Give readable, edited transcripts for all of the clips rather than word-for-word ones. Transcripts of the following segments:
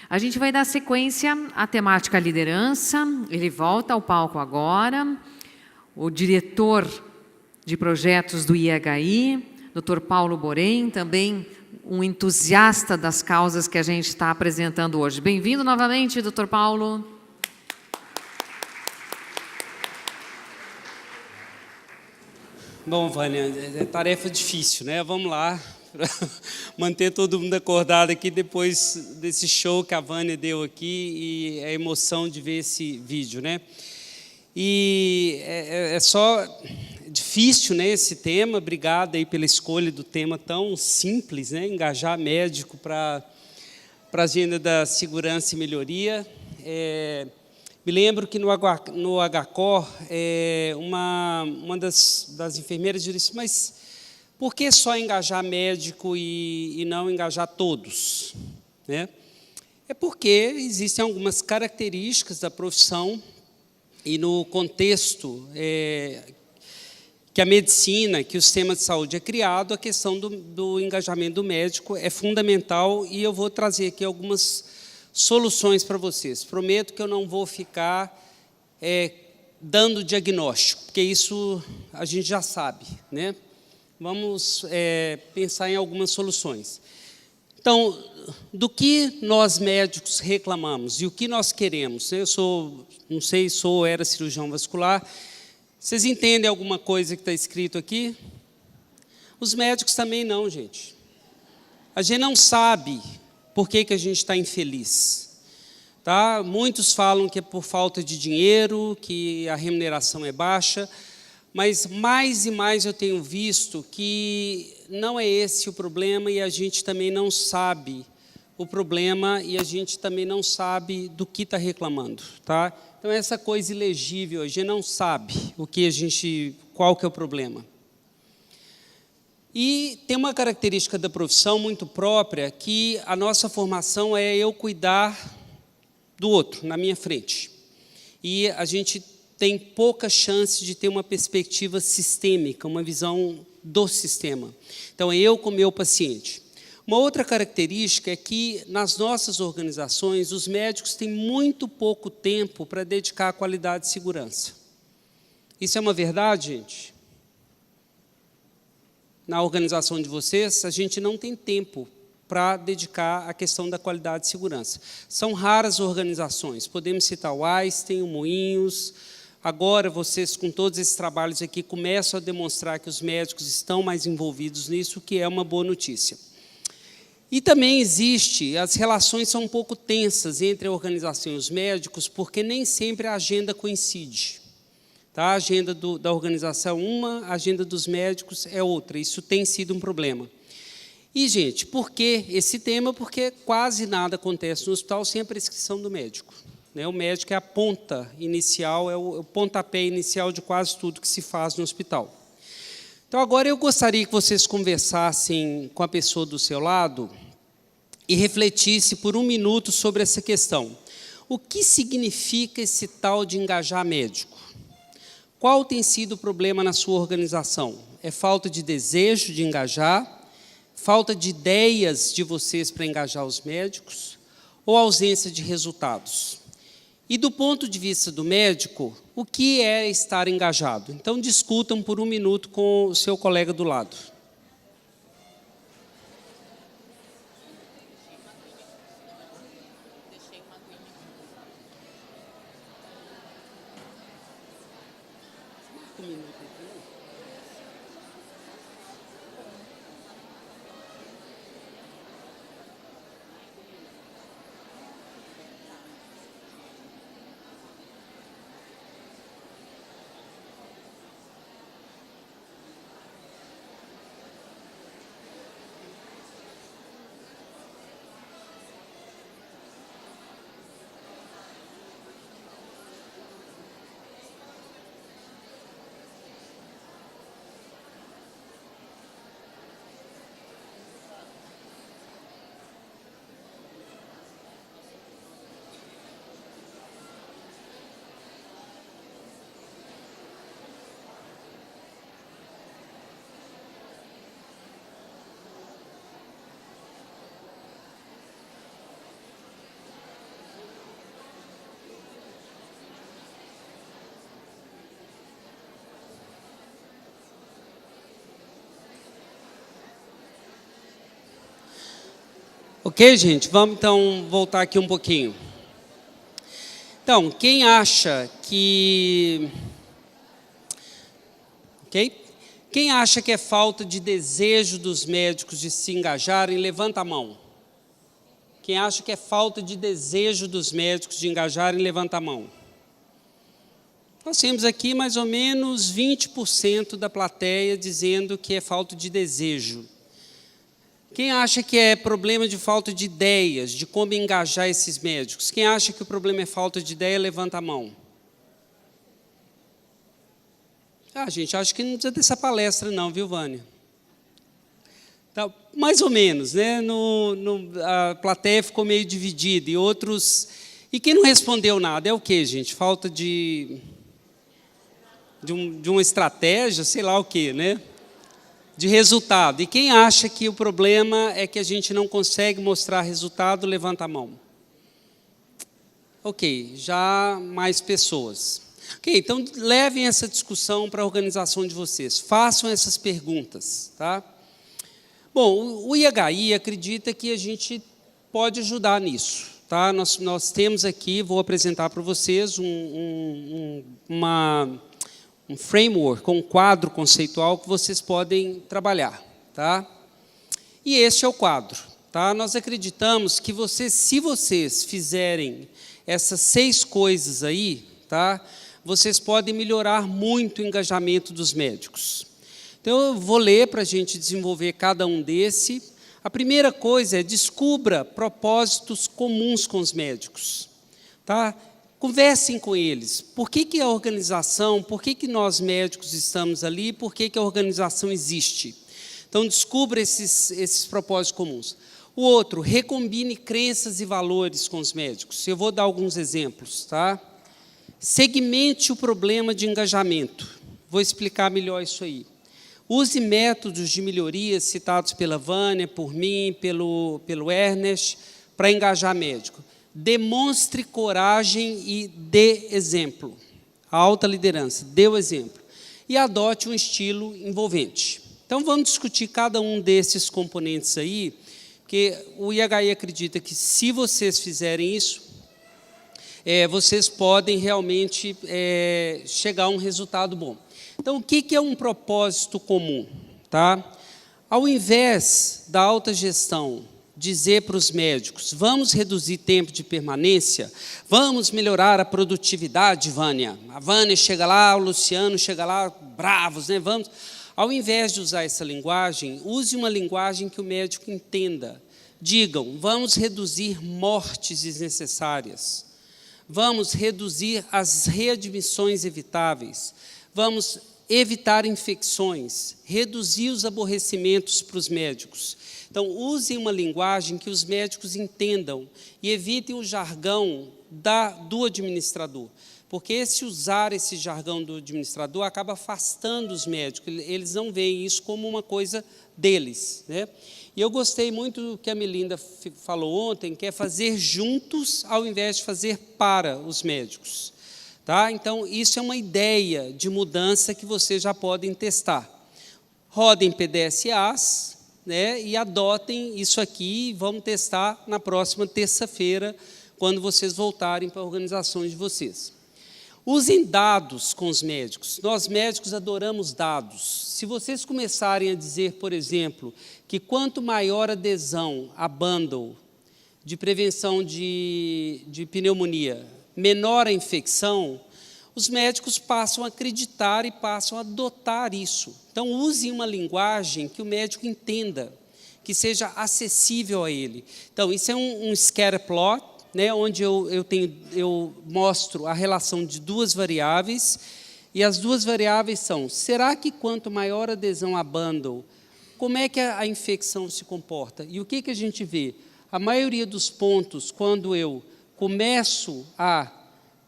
A gente vai dar sequência à temática liderança. Ele volta ao palco agora. O diretor de projetos do IHI, Dr. Paulo Borém, também um entusiasta das causas que a gente está apresentando hoje. Bem-vindo novamente, Dr. Paulo. Bom, Vânia, é tarefa difícil, né? Vamos lá, para manter todo mundo acordado aqui depois desse show que a Vânia deu aqui e a emoção de ver esse vídeo, né? E é só difícil, né, esse tema. Obrigado aí pela escolha do tema tão simples, né? Engajar médico para a agenda da segurança e melhoria. Me lembro que no HCOR, uma das enfermeiras disse, mas por que só engajar médico e não engajar todos? Né? É porque existem algumas características da profissão e no contexto que a medicina, que o sistema de saúde é criado, a questão do engajamento do médico é fundamental e eu vou trazer aqui algumas soluções para vocês. Prometo que eu não vou ficar dando diagnóstico, porque isso a gente já sabe, né? Vamos pensar em algumas soluções. Então, do que nós médicos reclamamos e o que nós queremos? Eu não sei, era cirurgião vascular. Vocês entendem alguma coisa que está escrito aqui? Os médicos também não, gente. A gente não sabe por que a gente está infeliz. Tá? Muitos falam que é por falta de dinheiro, que a remuneração é baixa, mas mais e mais eu tenho visto que não é esse o problema e a gente também não sabe o problema e a gente também não sabe do que está reclamando. Tá? Então, essa coisa ilegível, a gente não sabe qual que é o problema. E tem uma característica da profissão muito própria, que a nossa formação é eu cuidar do outro, na minha frente. E a gente tem pouca chance de ter uma perspectiva sistêmica, uma visão do sistema. Então, é eu com o meu paciente. Uma outra característica é que, nas nossas organizações, os médicos têm muito pouco tempo para dedicar à qualidade e segurança. Isso é uma verdade, gente? Na organização de vocês, a gente não tem tempo para dedicar à questão da qualidade e segurança. São raras organizações, podemos citar o Einstein, o Moinhos. Agora, vocês, com todos esses trabalhos aqui, começam a demonstrar que os médicos estão mais envolvidos nisso, o que é uma boa notícia. E também as relações são um pouco tensas entre a organização e os médicos, porque nem sempre a agenda coincide. Tá? A agenda da organização é uma, a agenda dos médicos é outra. Isso tem sido um problema. E, gente, por que esse tema? Porque quase nada acontece no hospital sem a prescrição do médico. Né? O médico é a ponta inicial, é o pontapé inicial de quase tudo que se faz no hospital. Então, agora eu gostaria que vocês conversassem com a pessoa do seu lado e refletissem por um minuto sobre essa questão. O que significa esse tal de engajar médico? Qual tem sido o problema na sua organização? É falta de desejo de engajar? Falta de ideias de vocês para engajar os médicos? Ou ausência de resultados? E do ponto de vista do médico, o que é estar engajado? Então, discutam por um minuto com o seu colega do lado. Ok, gente? Vamos então voltar aqui um pouquinho. Então, quem acha que... Ok? Quem acha que é falta de desejo dos médicos de se engajarem, levanta a mão. Quem acha que é falta de desejo dos médicos de engajarem, levanta a mão. Nós temos aqui mais ou menos 20% da plateia dizendo que é falta de desejo. Quem acha que é problema de falta de ideias, de como engajar esses médicos? Quem acha que o problema é falta de ideia, levanta a mão. Gente, acho que não precisa dessa palestra não, viu, Vânia? Tá, mais ou menos, né? A plateia ficou meio dividida e outros... E quem não respondeu nada é o quê, gente? Falta de uma estratégia, sei lá o quê, né? De resultado. E quem acha que o problema é que a gente não consegue mostrar resultado, levanta a mão. Ok, já mais pessoas. Ok, então levem essa discussão para a organização de vocês. Façam essas perguntas, tá? Bom, o IHI acredita que a gente pode ajudar nisso, tá? Nós temos aqui, vou apresentar para vocês um framework, um quadro conceitual que vocês podem trabalhar, tá? E este é o quadro, tá? Nós acreditamos que se vocês fizerem essas 6 coisas aí, tá? Vocês podem melhorar muito o engajamento dos médicos. Então, eu vou ler para a gente desenvolver cada um desse. A primeira coisa é descubra propósitos comuns com os médicos, tá? Conversem com eles. Por que a organização, por que nós médicos estamos ali, por que a organização existe? Então, descubra esses propósitos comuns. O outro, recombine crenças e valores com os médicos. Eu vou dar alguns exemplos, tá? Segmente o problema de engajamento. Vou explicar melhor isso aí. Use métodos de melhoria citados pela Vânia, por mim, pelo Ernest, para engajar médico. Demonstre coragem e dê exemplo. A alta liderança, dê o exemplo. E adote um estilo envolvente. Então, vamos discutir cada um desses componentes aí, porque o IHI acredita que, se vocês fizerem isso, vocês podem realmente chegar a um resultado bom. Então, o que é um propósito comum? Tá? Ao invés da alta gestão dizer para os médicos, vamos reduzir tempo de permanência, vamos melhorar a produtividade, Vânia. A Vânia chega lá, o Luciano chega lá, bravos, né? Vamos. Ao invés de usar essa linguagem, use uma linguagem que o médico entenda. Digam, vamos reduzir mortes desnecessárias. Vamos reduzir as readmissões evitáveis. Vamos evitar infecções, reduzir os aborrecimentos para os médicos. Então, usem uma linguagem que os médicos entendam e evitem o jargão do administrador. Porque se usar esse jargão do administrador, acaba afastando os médicos. Eles não veem isso como uma coisa deles, né? E eu gostei muito do que a Melinda falou ontem, que é fazer juntos ao invés de fazer para os médicos. Tá? Então, isso é uma ideia de mudança que vocês já podem testar. Rodem PDSAs, né, e adotem isso aqui e vamos testar na próxima terça-feira, quando vocês voltarem para as organizações de vocês. Usem dados com os médicos. Nós, médicos, adoramos dados. Se vocês começarem a dizer, por exemplo, que quanto maior adesão a bundle de prevenção de pneumonia, menor a infecção, os médicos passam a acreditar e passam a adotar isso. Então, usem uma linguagem que o médico entenda, que seja acessível a ele. Então, isso é um scatter plot, né, onde eu mostro a relação de 2 variáveis, e as 2 variáveis são, será que quanto maior adesão a bundle, como é que a infecção se comporta? E o que a gente vê? A maioria dos pontos, quando eu começo a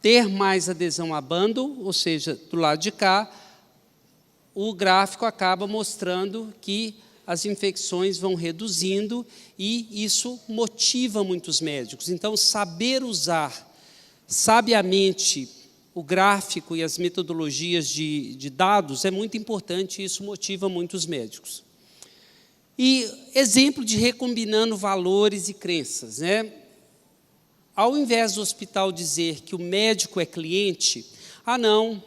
ter mais adesão a bundle, ou seja, do lado de cá, o gráfico acaba mostrando que as infecções vão reduzindo e isso motiva muitos médicos. Então, saber usar sabiamente o gráfico e as metodologias de dados é muito importante e isso motiva muitos médicos. E exemplo de recombinando valores e crenças, né? Ao invés do hospital dizer que o médico é cliente, não,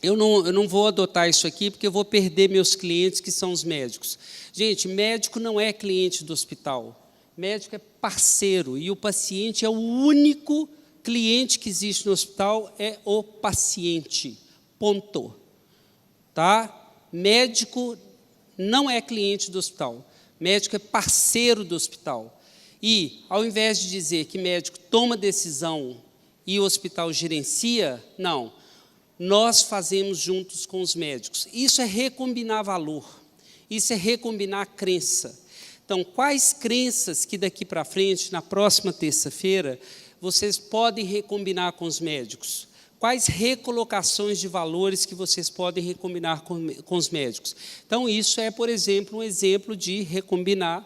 eu não vou adotar isso aqui porque eu vou perder meus clientes que são os médicos. Gente, médico não é cliente do hospital, médico é parceiro e o paciente é o único cliente que existe no hospital, é o paciente, ponto. Tá? Médico não é cliente do hospital, médico é parceiro do hospital. E, ao invés de dizer que médico toma decisão e o hospital gerencia, não, nós fazemos juntos com os médicos. Isso é recombinar valor, isso é recombinar crença. Então, quais crenças que daqui para frente, na próxima terça-feira, vocês podem recombinar com os médicos? Quais recolocações de valores que vocês podem recombinar com os médicos? Então, isso é, por exemplo, um exemplo de recombinar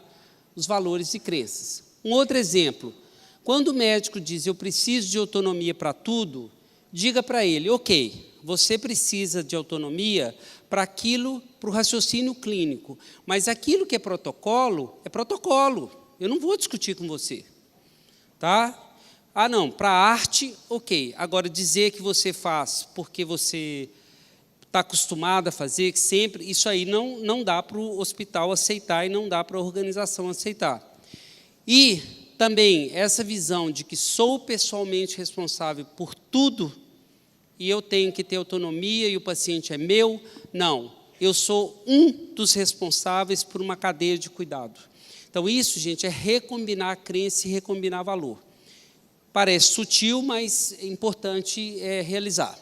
os valores e crenças. Um outro exemplo, quando o médico diz, eu preciso de autonomia para tudo, diga para ele, ok, você precisa de autonomia para aquilo, para o raciocínio clínico, mas aquilo que é protocolo, eu não vou discutir com você. Tá? Não, para a arte, ok. Agora, dizer que você faz porque você está acostumado a fazer, que sempre, isso aí não dá para o hospital aceitar e não dá para a organização aceitar. E também essa visão de que sou pessoalmente responsável por tudo e eu tenho que ter autonomia e o paciente é meu, não. Eu sou um dos responsáveis por uma cadeia de cuidado. Então, isso, gente, é recombinar a crença e recombinar valor. Parece sutil, mas é importante realizar.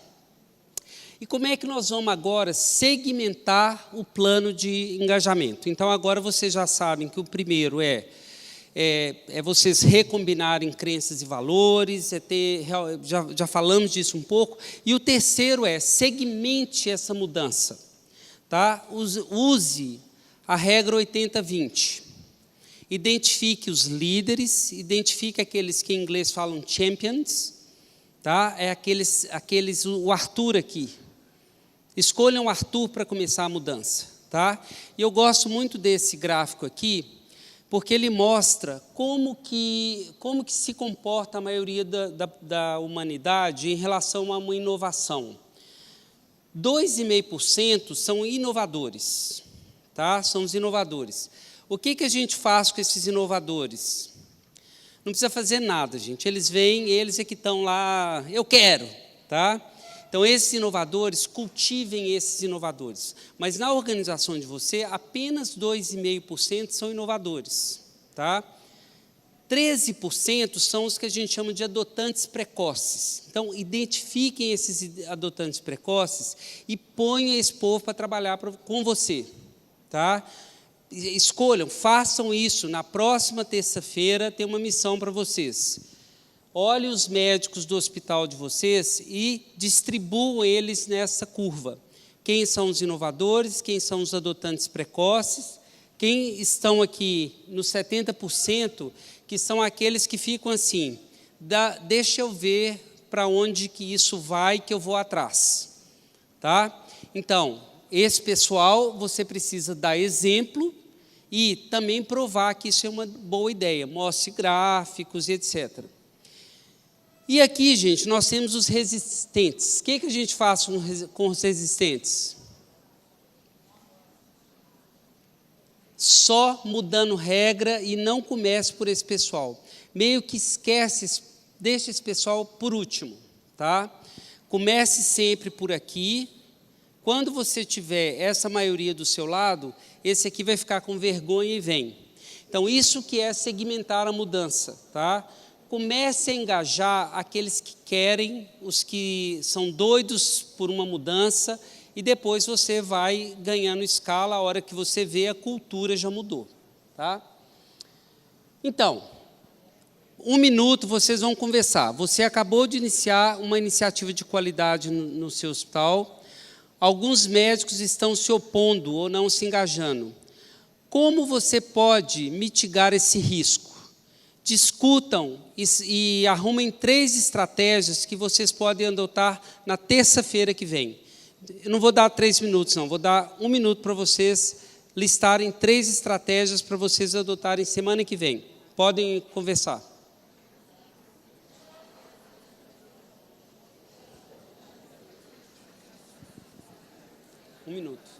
E como é que nós vamos agora segmentar o plano de engajamento? Então, agora vocês já sabem que o primeiro é vocês recombinarem crenças e valores, já falamos disso um pouco. E o terceiro é segmente essa mudança. Tá? Use a regra 80-20. Identifique os líderes, identifique aqueles que em inglês falam champions, tá? O Arthur aqui. Escolham o Arthur para começar a mudança. Tá? E eu gosto muito desse gráfico aqui, porque ele mostra como que se comporta a maioria da humanidade em relação a uma inovação. 2,5% são inovadores, tá? São os inovadores. O que a gente faz com esses inovadores? Não precisa fazer nada, gente. Eles vêm, eles é que estão lá, eu quero, tá? Então, esses inovadores, cultivem esses inovadores. Mas, na organização de você, apenas 2,5% são inovadores, tá? 13% são os que a gente chama de adotantes precoces. Então, identifiquem esses adotantes precoces e ponham esse povo para trabalhar com você, tá? Escolham, façam isso. Na próxima terça-feira tem uma missão para vocês. Olhem os médicos do hospital de vocês e distribuam eles nessa curva. Quem são os inovadores, quem são os adotantes precoces, quem estão aqui nos 70%, que são aqueles que ficam assim, deixa eu ver para onde que isso vai, que eu vou atrás. Tá? Então, esse pessoal, você precisa dar exemplo e também provar que isso é uma boa ideia. Mostre gráficos e etc. E aqui, gente, nós temos os resistentes. O que a gente faz com os resistentes? Só mudando regra e não comece por esse pessoal. Meio que esquece, deixa esse pessoal por último. Tá? Comece sempre por aqui. Quando você tiver essa maioria do seu lado, esse aqui vai ficar com vergonha e vem. Então, isso que é segmentar a mudança. Tá? Comece a engajar aqueles que querem, os que são doidos por uma mudança, e depois você vai ganhando escala, a hora que você vê a cultura já mudou. Tá? Então, 1 minuto vocês vão conversar. Você acabou de iniciar uma iniciativa de qualidade no seu hospital. Alguns médicos estão se opondo ou não se engajando. Como você pode mitigar esse risco? Discutam e arrumem 3 estratégias que vocês podem adotar na terça-feira que vem. Eu não vou dar 3 minutos, não. Vou dar 1 minuto para vocês listarem 3 estratégias para vocês adotarem semana que vem. Podem conversar. Um minuto.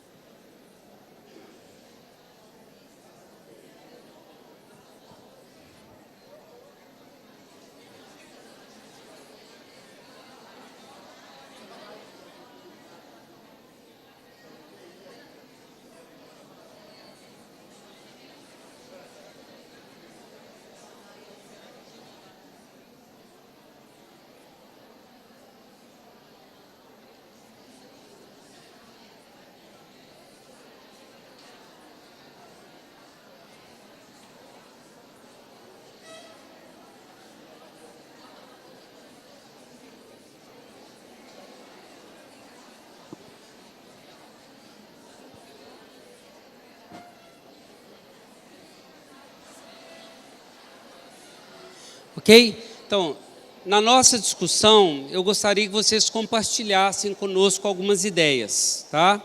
Ok? Então, na nossa discussão, eu gostaria que vocês compartilhassem conosco algumas ideias, tá?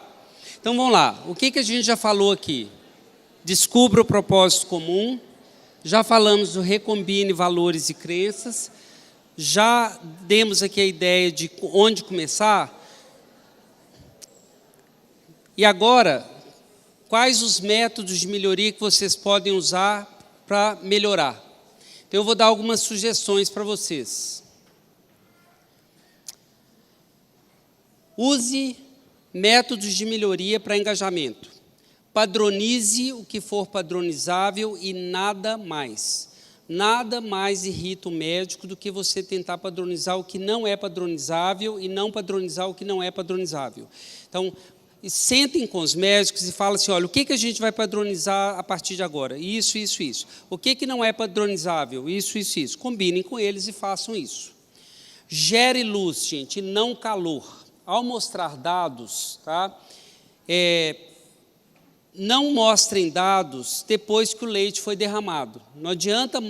Então, vamos lá. O que a gente já falou aqui? Descubra o propósito comum. Já falamos do recombine valores e crenças. Já demos aqui a ideia de onde começar. E agora, quais os métodos de melhoria que vocês podem usar para melhorar? Então, eu vou dar algumas sugestões para vocês. Use métodos de melhoria para engajamento. Padronize o que for padronizável e nada mais. Nada mais irrita o médico do que você tentar padronizar o que não é padronizável e não padronizar o que não é padronizável. Então, sentem com os médicos e falem assim, olha, o que a gente vai padronizar a partir de agora? Isso, isso, isso. O que não é padronizável? Isso, isso, isso. Combinem com eles e façam isso. Gere luz, gente, não calor. Ao mostrar dados, tá? Não mostrem dados depois que o leite foi derramado. Não adianta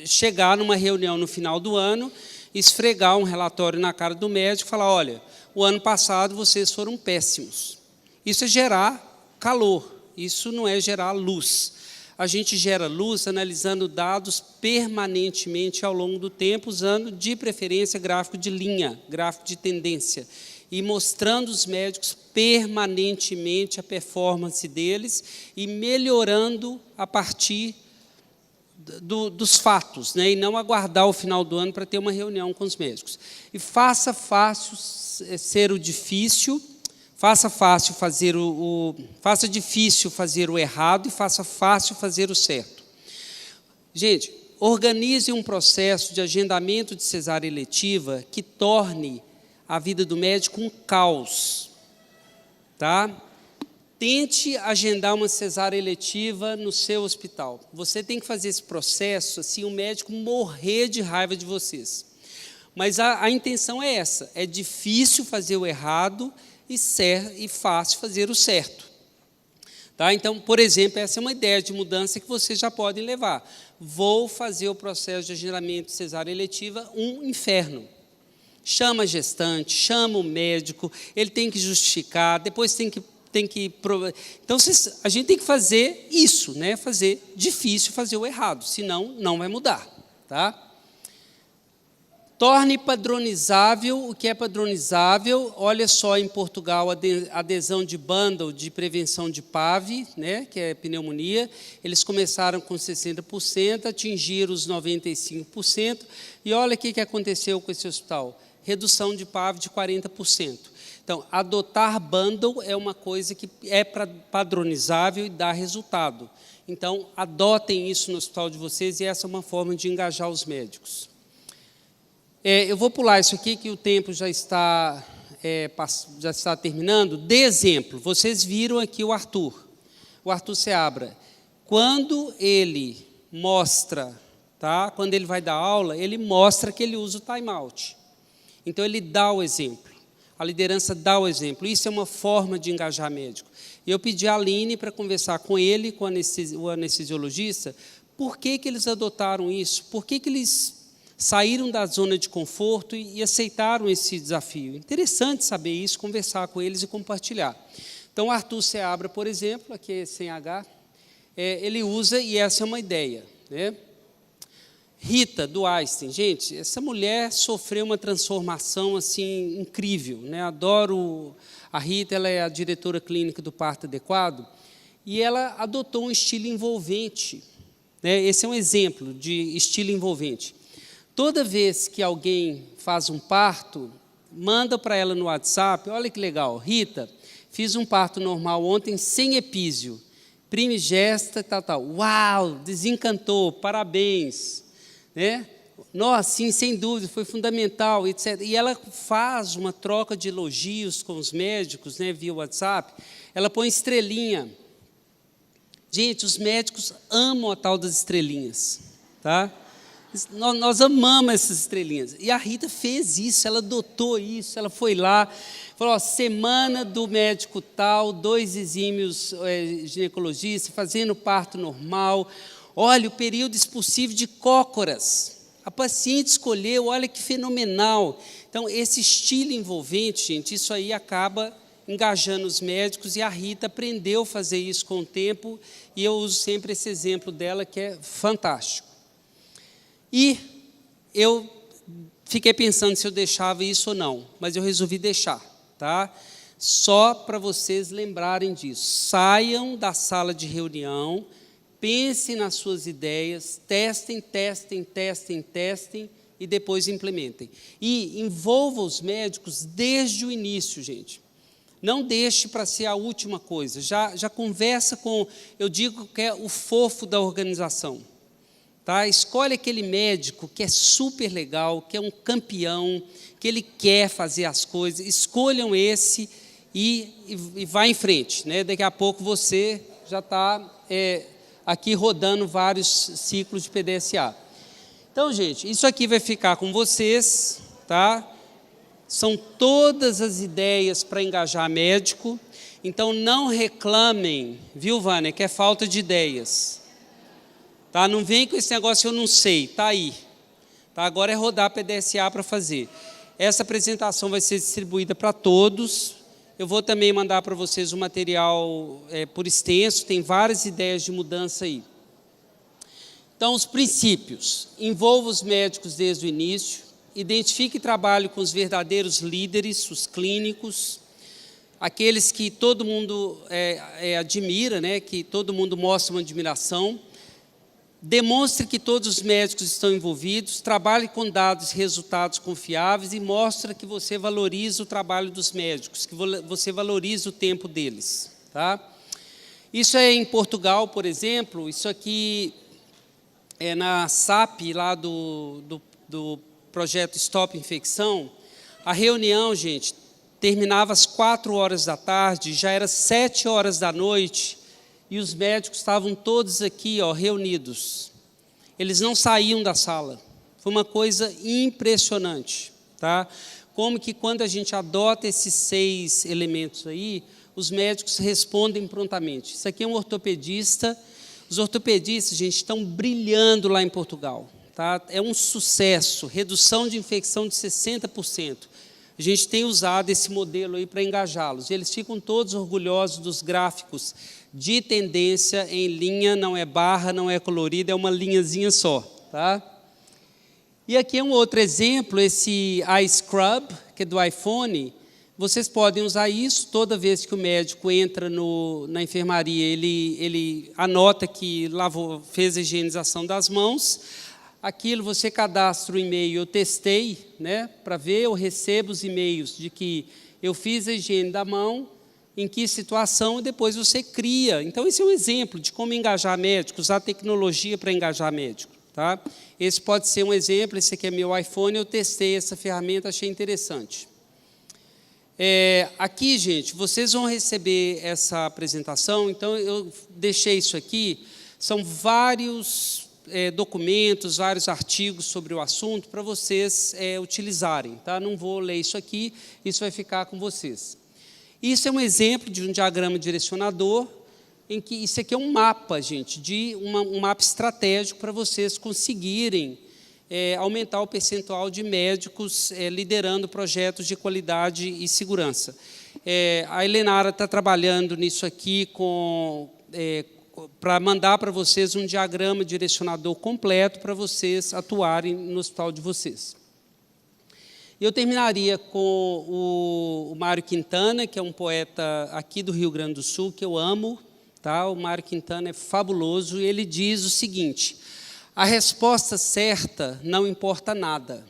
chegar numa reunião no final do ano, esfregar um relatório na cara do médico e falar, olha, o ano passado vocês foram péssimos. Isso é gerar calor, isso não é gerar luz. A gente gera luz analisando dados permanentemente ao longo do tempo, usando de preferência gráfico de linha, gráfico de tendência, e mostrando os médicos permanentemente a performance deles e melhorando a partir dos fatos, né? E não aguardar o final do ano para ter uma reunião com os médicos. E faça fácil ser o difícil, faça difícil fazer o errado e faça fácil fazer o certo. Gente, organize um processo de agendamento de cesárea eletiva que torne a vida do médico um caos, tá? Tente agendar uma cesárea eletiva no seu hospital. Você tem que fazer esse processo, assim, o médico morrer de raiva de vocês. Mas a intenção é essa, é difícil fazer o errado e fácil fazer o certo. Tá? Então, por exemplo, essa é uma ideia de mudança que vocês já podem levar. Vou fazer o processo de agendamento de cesárea eletiva um inferno. Chama a gestante, chama o médico, ele tem que justificar, depois tem que provar. Então, a gente tem que fazer isso, né? Fazer difícil fazer o errado, senão não vai mudar. Tá? Torne padronizável o que é padronizável. Olha só, em Portugal, a adesão de bundle de prevenção de PAV, né, que é pneumonia. Eles começaram com 60%, atingiram os 95%. E olha o que aconteceu com esse hospital. Redução de PAV de 40%. Então, adotar bundle é uma coisa que é padronizável e dá resultado. Então, adotem isso no hospital de vocês e essa é uma forma de engajar os médicos. Eu vou pular isso aqui, que o tempo já está terminando. De exemplo, vocês viram aqui o Arthur Seabra. Quando ele mostra, tá? Quando ele vai dar aula, ele mostra que ele usa o time-out. Então, ele dá o exemplo. A liderança dá o exemplo. Isso é uma forma de engajar médico. E eu pedi a Aline para conversar com ele, com o anestesiologista, por que eles adotaram isso, por que eles saíram da zona de conforto e aceitaram esse desafio. Interessante saber isso, conversar com eles e compartilhar. Então, Arthur Seabra, por exemplo, aqui é sem H, ele usa, e essa é uma ideia, né? Rita, do Einstein. Gente, essa mulher sofreu uma transformação assim, incrível, né? Adoro a Rita, ela é a diretora clínica do Parto Adequado, e ela adotou um estilo envolvente, né? Esse é um exemplo de estilo envolvente. Toda vez que alguém faz um parto, manda para ela no WhatsApp, olha que legal, Rita, fiz um parto normal ontem sem epísio, primigesta, tal. Uau, desencantou, parabéns. Né? Nossa, sim, sem dúvida, foi fundamental, etc. E ela faz uma troca de elogios com os médicos, né, via WhatsApp, ela põe estrelinha. Gente, os médicos amam a tal das estrelinhas, tá? Nós amamos essas estrelinhas. E a Rita fez isso, ela adotou isso, ela foi lá, falou, semana do médico tal, 2 exímios ginecologistas, fazendo parto normal, olha, o período expulsivo de cócoras, a paciente escolheu, olha que fenomenal. Então, esse estilo envolvente, gente, isso aí acaba engajando os médicos, e a Rita aprendeu a fazer isso com o tempo, e eu uso sempre esse exemplo dela, que é fantástico. E eu fiquei pensando se eu deixava isso ou não, mas eu resolvi deixar, tá? Só para vocês lembrarem disso. Saiam da sala de reunião, pensem nas suas ideias, testem e depois implementem. E envolva os médicos desde o início, gente. Não deixe para ser a última coisa. Já conversa com, eu digo que é o fofo da organização. Tá? Escolhe aquele médico que é super legal, que é um campeão, que ele quer fazer as coisas. Escolham esse e vá em frente. Né? Daqui a pouco você já está aqui rodando vários ciclos de PDSA. Então, gente, isso aqui vai ficar com vocês. Tá? São todas as ideias para engajar médico. Então, não reclamem, viu, Vânia, que é falta de ideias. Tá? Não vem com esse negócio, eu não sei, está aí. Tá? Agora é rodar PDSA para fazer. Essa apresentação vai ser distribuída para todos. Eu vou também mandar para vocês o material por extenso, tem várias ideias de mudança aí. Então, os princípios. Envolva os médicos desde o início, identifique e trabalhe com os verdadeiros líderes, os clínicos, aqueles que todo mundo admira, né? Que todo mundo mostra uma admiração. Demonstre que todos os médicos estão envolvidos, trabalhe com dados e resultados confiáveis e mostre que você valoriza o trabalho dos médicos, que você valoriza o tempo deles. Tá? Isso é em Portugal, por exemplo, isso aqui é na SAP, lá do projeto Stop Infecção. A reunião, gente, terminava às 4 horas da tarde, já era 7 horas da noite, e os médicos estavam todos aqui, ó, reunidos. Eles não saíam da sala. Foi uma coisa impressionante. Tá? Como que quando a gente adota esses 6 elementos aí, os médicos respondem prontamente. Isso aqui é um ortopedista. Os ortopedistas, gente, estão brilhando lá em Portugal. Tá? É um sucesso, redução de infecção de 60%. A gente tem usado esse modelo aí para engajá-los. Eles ficam todos orgulhosos dos gráficos de tendência em linha, não é barra, não é colorida, é uma linhazinha só. Tá? E aqui é um outro exemplo, esse iScrub, que é do iPhone. Vocês podem usar isso toda vez que o médico entra na enfermaria, ele anota que fez a higienização das mãos. Aquilo você cadastra o e-mail, eu testei, né, para ver, eu recebo os e-mails de que eu fiz a higiene da mão, em que situação, e depois você cria. Então, esse é um exemplo de como engajar médico, usar tecnologia para engajar médico. Tá? Esse pode ser um exemplo, esse aqui é meu iPhone, eu testei essa ferramenta, achei interessante. Aqui, gente, vocês vão receber essa apresentação, então eu deixei isso aqui, são vários documentos, vários artigos sobre o assunto para vocês utilizarem. Tá? Não vou ler isso aqui, isso vai ficar com vocês. Isso é um exemplo de um diagrama direcionador, em que isso aqui é um mapa, gente, um mapa estratégico para vocês conseguirem aumentar o percentual de médicos liderando projetos de qualidade e segurança. A Helenara está trabalhando nisso aqui para mandar para vocês um diagrama direcionador completo para vocês atuarem no hospital de vocês. Eu terminaria com o Mário Quintana, que é um poeta aqui do Rio Grande do Sul, que eu amo. Tá? O Mário Quintana é fabuloso, e ele diz o seguinte: a resposta certa não importa nada.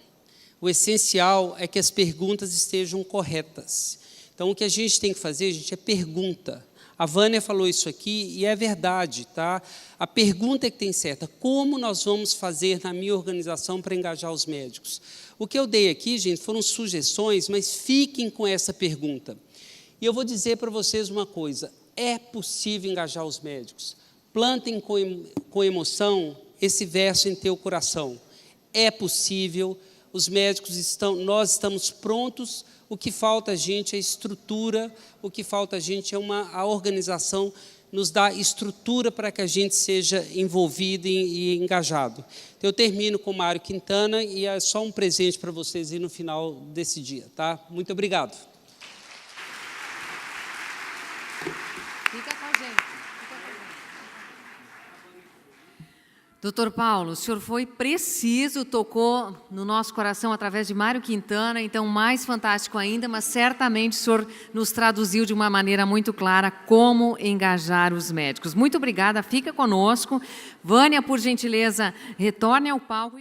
O essencial é que as perguntas estejam corretas. Então, o que a gente tem que fazer, gente, é pergunta. A Vânia falou isso aqui e é verdade, tá? A pergunta é que tem certa. Como nós vamos fazer na minha organização para engajar os médicos? O que eu dei aqui, gente, foram sugestões, mas fiquem com essa pergunta. E eu vou dizer para vocês uma coisa: é possível engajar os médicos. Plantem com emoção esse verso em teu coração. É possível, os médicos nós estamos prontos. O que falta a gente é estrutura, o que falta a gente é a organização, nos dá estrutura para que a gente seja envolvido e engajado. Então, eu termino com o Mário Quintana e é só um presente para vocês aí no final desse dia, tá? Muito obrigado. Fica com a gente. Doutor Paulo, o senhor foi preciso, tocou no nosso coração através de Mário Quintana, então mais fantástico ainda, mas certamente o senhor nos traduziu de uma maneira muito clara como engajar os médicos. Muito obrigada, fica conosco. Vânia, por gentileza, retorne ao palco.